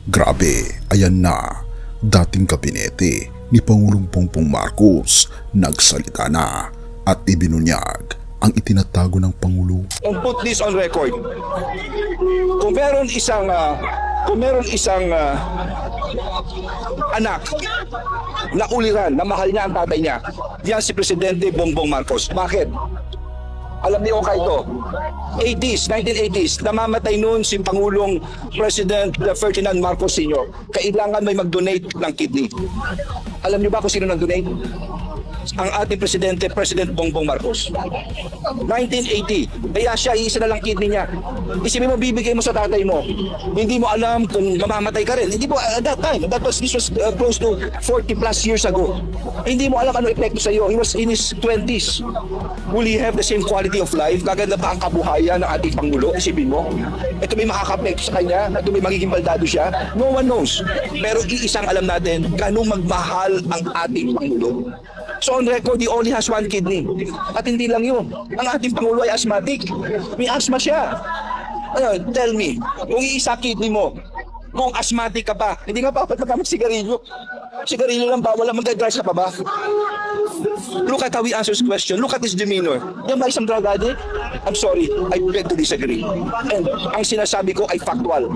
Grabe, ayan na, dating kabinete ni Pangulong Bongbong Marcos nagsalita na at ibinunyag ang itinatago ng Pangulo. And put this on record. Kung meron isang anak na uliran na mahal niya ang tatay niya, yan si Presidente Bongbong Marcos. Bakit? Alam niyo kaya ito, 1980s, namamatay noon si Pangulong President Ferdinand Marcos Sr. Kailangan may mag-donate ng kidney. Alam niyo ba kung sino nag-donate? Ang ating Presidente, President Bongbong Marcos. 1980, kaya siya, isa na lang kidney niya. Isipin mo, bibigay mo sa tatay mo. Hindi mo alam kung mamamatay ka rin. Hindi mo, at that time, this was close to 40 plus years ago. Hindi mo alam ano epekto sa iyo. He was in his 20s. Will he have the same quality of life? Gaganda ba ang kabuhayan ng ating Pangulo? Isipin mo. Ito may makaka-apekto sa kanya. Ito may magiging baldado siya. No one knows. Pero iisang alam natin, ganun magmahal ang ating Pangulo. So on record, he only has one kidney. At hindi lang yun. Ang ating Pangulo ay asthmatic. May asthma siya. Ano, tell me, kung iisa kidney mo, kung asthmatic ka pa, hindi nga pa magamit sigarilyo. Sigarilyo lang ba? Wala mag-drive ka pa ba? Look at how he answers question. Look at his demeanor. Yan ba isang drug addict? I'm sorry, I beg to disagree. And ang sinasabi ko ay factual.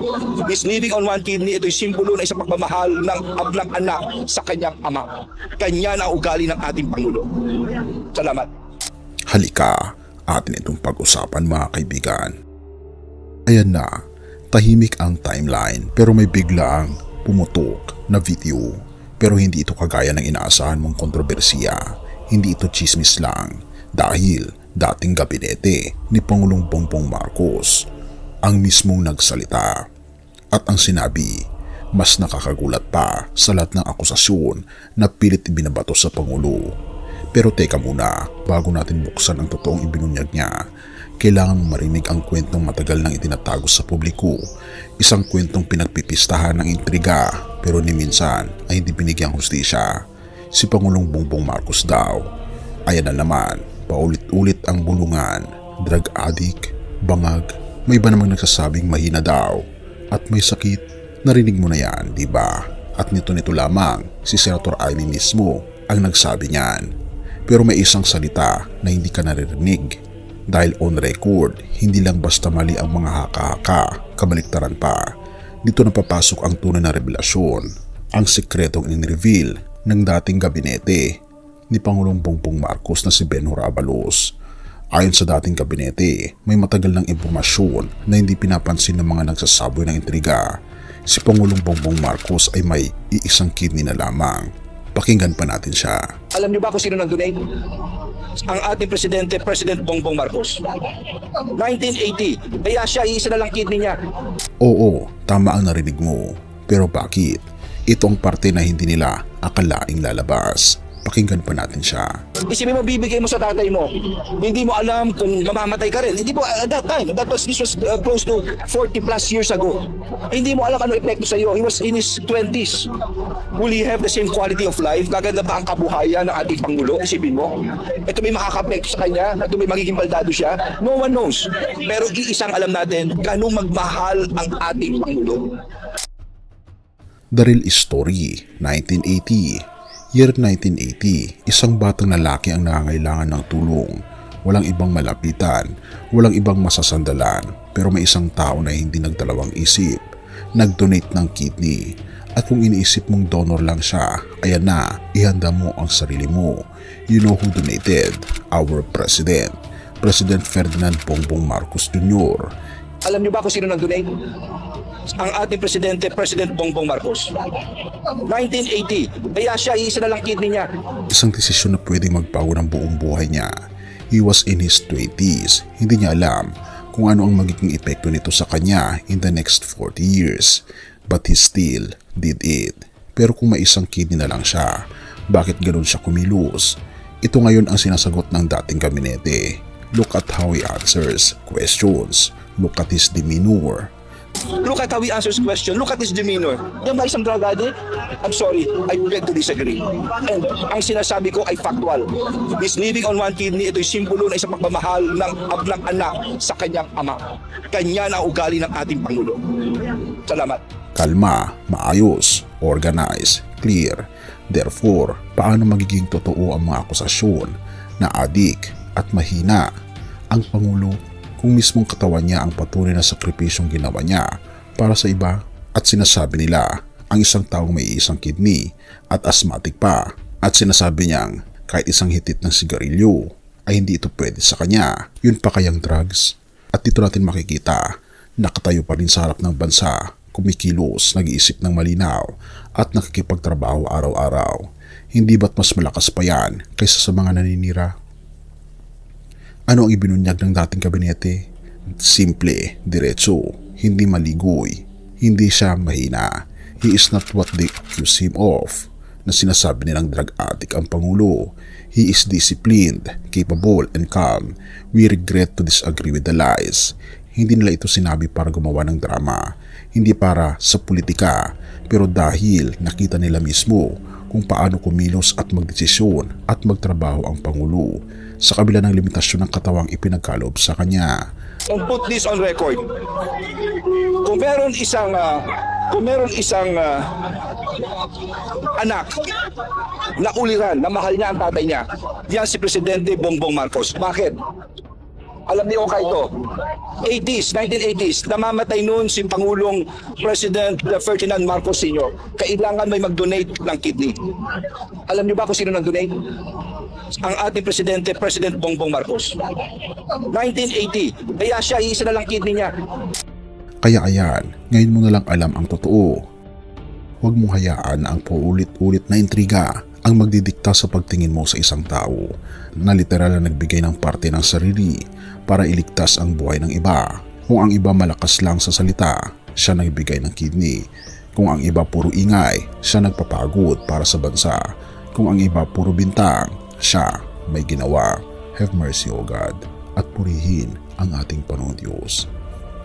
He's living on one kidney. Ito'y simbolo na isang pagmamahal ng ablang anak sa kanyang ama. Kanya na ugali ng ating Pangulo. Salamat. Halika, atin itong pag-usapan mga kaibigan. Ayan na, tahimik ang timeline pero may biglaang pumutok na video. Pero hindi ito kagaya ng inaasahan mong kontrobersiya. Hindi ito chismis lang dahil dating gabinete ni Pangulong Bongbong Marcos ang mismong nagsalita. At ang sinabi, mas nakakagulat pa sa lahat ng akusasyon na pilit ibinabato sa Pangulo. Pero teka muna, bago natin buksan ang totoong ibinunyag niya, kailangan mong marinig ang kwentong matagal nang itinatago sa publiko. Isang kwentong pinagpipistahan ng intriga pero ni minsan ay hindi binigyang hustisya. Si Pangulong Bongbong Marcos daw. Ayan na naman, paulit-ulit ang bulungan, drug addict, bangag, may iba namang nagsasabing mahina daw at may sakit. Narinig mo na yan, di ba? At nito-nito lamang si Senator Amy mismo ang nagsabi niyan. Pero may isang salita na hindi ka naririnig. Dahil on record, hindi lang basta mali ang mga haka-haka, kabaliktaran pa. Dito napapasok ang tunay na revelasyon, ang sekretong in-reveal ng dating gabinete ni Pangulong Bongbong Marcos na si Benhur Abalos. Ayon sa dating gabinete, may matagal ng impormasyon na hindi pinapansin ng mga nagsasaboy ng intriga. Si Pangulong Bongbong Marcos ay may iisang kidney na lamang. Pakinggan pa natin siya. Alam niyo ba kung sino nag-donate? Ang ating Presidente, President Bongbong Marcos. 1980, kaya siya, isa na lang kidney niya. Oo, tama ang narinig mo. Pero bakit? Ito ang parte na hindi nila akalaing lalabas. Pakinggan pa natin siya. Isipin mo, bibigay mo sa tatay mo. Hindi mo alam kung mamamatay ka rin. Hindi mo, at that time, this was close to 40 plus years ago. Hindi mo alam ano epekto sa iyo. He was in his 20s. Will he have the same quality of life? Gaganda ba ang kabuhayan ng ating Pangulo? Isipin mo. Ito may makaka-apekto sa kanya. Ito may magiging baldado siya. No one knows. Pero iisang alam natin, ganun magmahal ang ating Pangulo. The Real Story, 1980. Year 1980, isang batang lalaki ang nangangailangan ng tulong. Walang ibang malapitan, walang ibang masasandalan, pero may isang tao na hindi nagdalawang isip. Nag-donate ng kidney. At kung iniisip mong donor lang siya, ayan na, ihanda mo ang sarili mo. You know who donated? Our President, President Ferdinand Bongbong Marcos Jr. Alam niyo ba kung sino nag-donate? Ang ating Presidente, President Bongbong Marcos. 1980, kaya siya, isa na lang kidney niya. Isang desisyon na pwedeng magbago ng buong buhay niya. He was in his 20s. Hindi niya alam kung ano ang magiging epekto nito sa kanya in the next 40 years. But he still did it. Pero kung may isang kidney na lang siya, bakit ganoon siya kumilos? Ito ngayon ang sinasagot ng dating gabinete. Look at how he answers questions. Look at his demeanor. Look at how he answers question. Look at his demeanor. Yan ba isang drug addict? I'm sorry, I beg to disagree. And ang sinasabi ko ay factual. He's living on one kidney. Ito'y simbolo na isang pagmamahal ng ablang anak sa kanyang ama. Kanya na ugali ng ating Pangulo. Salamat. kalma, maayos, organized, clear. Therefore, paano magiging totoo ang mga akusasyon na adik at mahina ang Pangulo kung mismong katawan niya ang patunay na sakripisyong ginawa niya para sa iba at sinasabi nila ang isang taong may isang kidney at asthmatic pa at sinasabi niyang kahit isang hitit ng sigarilyo ay hindi ito pwede sa kanya. Yun pa kayang drugs? At dito natin makikita, nakatayo pa rin sa harap ng bansa, kumikilos, nag-iisip ng malinaw at nakikipagtrabaho araw-araw. Hindi ba't mas malakas pa yan kaysa sa mga naninira? Ano ang ibinunyag ng dating kabinete? Simple, diretso, hindi maligoy, hindi siya mahina. He is not what they accuse him of. Na sinasabi nilang drug addict ang Pangulo. He is disciplined, capable, and calm. We regret to disagree with the lies. Hindi nila ito sinabi para gumawa ng drama, hindi para sa politika, pero dahil nakita nila mismo kung paano kumilos at magdesisyon at magtrabaho ang Pangulo sa kabila ng limitasyon ng katawang ipinagkaloob sa kanya. And put this on record. Kung meron isang anak na uliran, na mahal niya ang tatay niya, yan si Presidente Bongbong Marcos. Bakit? Alam niyo kay ito, 1980s, namamatay noon si Pangulong President Ferdinand Marcos Sr. Kailangan may mag-donate ng kidney. Alam niyo ba kung sino nag-donate? Ang ating Presidente, President Bongbong Marcos. 1980, kaya siya, isa na lang kidney niya. Kaya ayan, ngayon mo na lang alam ang totoo. Huwag mong hayaan na ang paulit-ulit na intriga ang magdidikta sa pagtingin mo sa isang tao na literal na nagbigay ng parte ng sarili para iligtas ang buhay ng iba. Kung ang iba malakas lang sa salita, siya nagbigay ng kidney. Kung ang iba puro ingay, siya nagpapagod para sa bansa. Kung ang iba puro bintang, siya may ginawa. Have mercy, O God, at purihin ang ating Panginoong Diyos.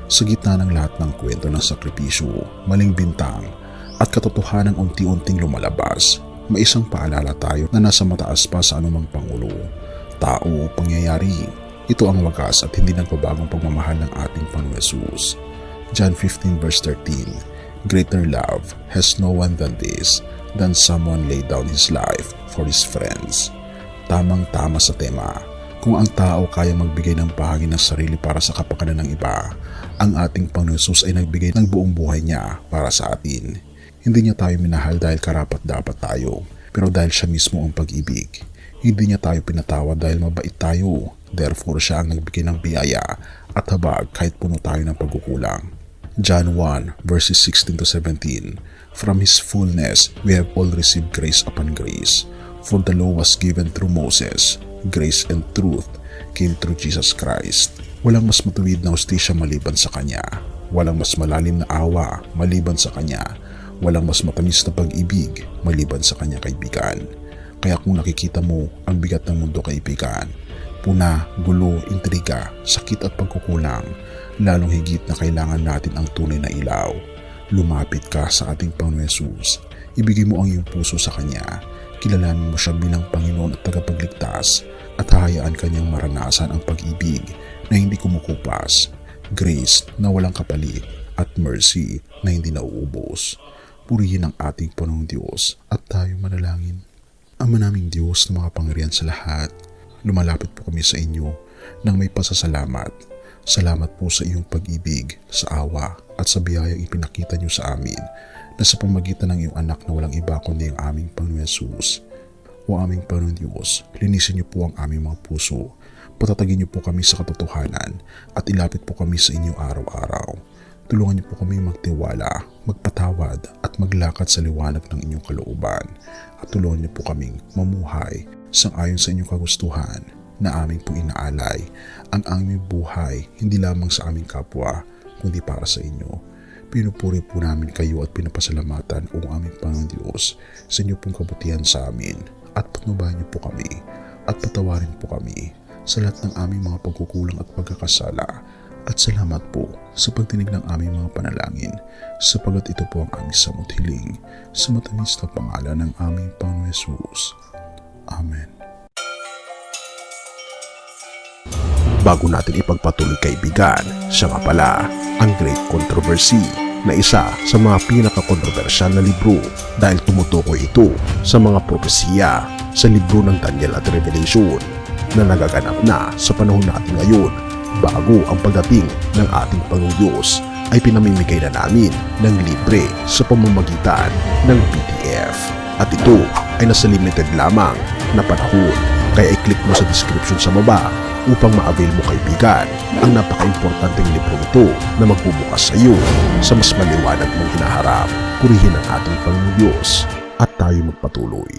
Sa gitna ng lahat ng kwento ng sakripisyo, maling bintang, at katotohanan unti-unting lumalabas, may isang paalala tayo na nasa mataas pa sa anumang Pangulo, tao, pangyayari. Ito ang wagas at hindi nagbabagong pagmamahal ng ating Panginoon Hesus. John 15 verse 13, Greater love has no one than this, than someone lay down his life for his friends. Tamang-tama sa tema. Kung ang tao kaya magbigay ng bahagi ng sarili para sa kapakanan ng iba, ang ating Panginoon Hesus ay nagbigay ng buong buhay niya para sa atin. Hindi niya tayo minahal dahil karapat-dapat tayo, pero dahil siya mismo ang pag-ibig. Hindi niya tayo pinatawad dahil mabait tayo, therefore siya ang nagbigay ng biyaya at habag kahit puno tayo ng pagkukulang. John 1 verses 16 to 17, From His fullness we have all received grace upon grace. For the law was given through Moses, grace and truth came through Jesus Christ. Walang mas matuwid na hustisya maliban sa Kanya. Walang mas malalim na awa maliban sa Kanya. Walang mas matamis na pag-ibig maliban sa Kanya, kaibigan. Kaya kung nakikita mo ang bigat ng mundo, kaibigan, puna, gulo, intriga, sakit at pagkukulang, lalong higit na kailangan natin ang tunay na ilaw. Lumapit ka sa ating Panginoon Hesus. Ibigay mo ang iyong puso sa Kanya. Kilalanin mo siya bilang Panginoon at tagapagligtas at hahayaan Kanyang maranasan ang pag-ibig na hindi kumukupas, grace na walang kapalit at mercy na hindi nauubos. Purihin ang ating Panginoong Diyos at tayo manalangin. Ama naming Diyos na makapangyarihan sa lahat, lumalapit po kami sa inyo nang may pasasalamat. Salamat po sa iyong pag-ibig, sa awa at sa biyayang ipinakita niyo sa amin na sa pamagitan ng iyong anak na walang iba kundi ang aming Panginoon Hesus. O aming Panginoon Diyos, linisin niyo po ang aming mga puso, patatagin niyo po kami sa katotohanan at ilapit po kami sa inyo araw-araw. Tulungan niyo po kami magtiwala, magpatawad at maglakad sa liwanag ng inyong kalooban at tulungan niyo po kaming mamuhay sang-ayon sa inyong kagustuhan na aming po inaalay ang aming buhay hindi lamang sa aming kapwa kundi para sa inyo. Pinupuri po namin kayo at pinapasalamatan o aming Panginoon Diyos sa inyo pong kabutihan sa amin at patnubayan niyo po kami at patawarin po kami sa lahat ng aming mga pagkukulang at pagkakasala. At salamat po sa pagtinig ng aming mga panalangin sapagat ito po ang aming samot hiling sa matamis na pangalan ng aming Panginoon Hesus. Amen. Bago natin ipagpatuloy, kaibigan, siya nga pala ang Great Controversy. na isa sa mga pinakakontrobersyal na libro dahil tumutukoy ito sa mga propesiya sa libro ng Daniel at Revelation na nagaganap na sa panahon natin ngayon bago ang pagdating ng ating Panginoong Diyos ay pinamimigay na namin ng libre sa pamamagitan ng PDF. At ito ay nasa limited lamang na panahon, kaya i-click mo sa description sa baba upang ma-avail mo kaibigan ang napaka-importanteng libro ito na magbubukas sa iyo sa mas maliwanag mong hinaharap. Purihin ang ating Panginoong Diyos at tayo magpatuloy.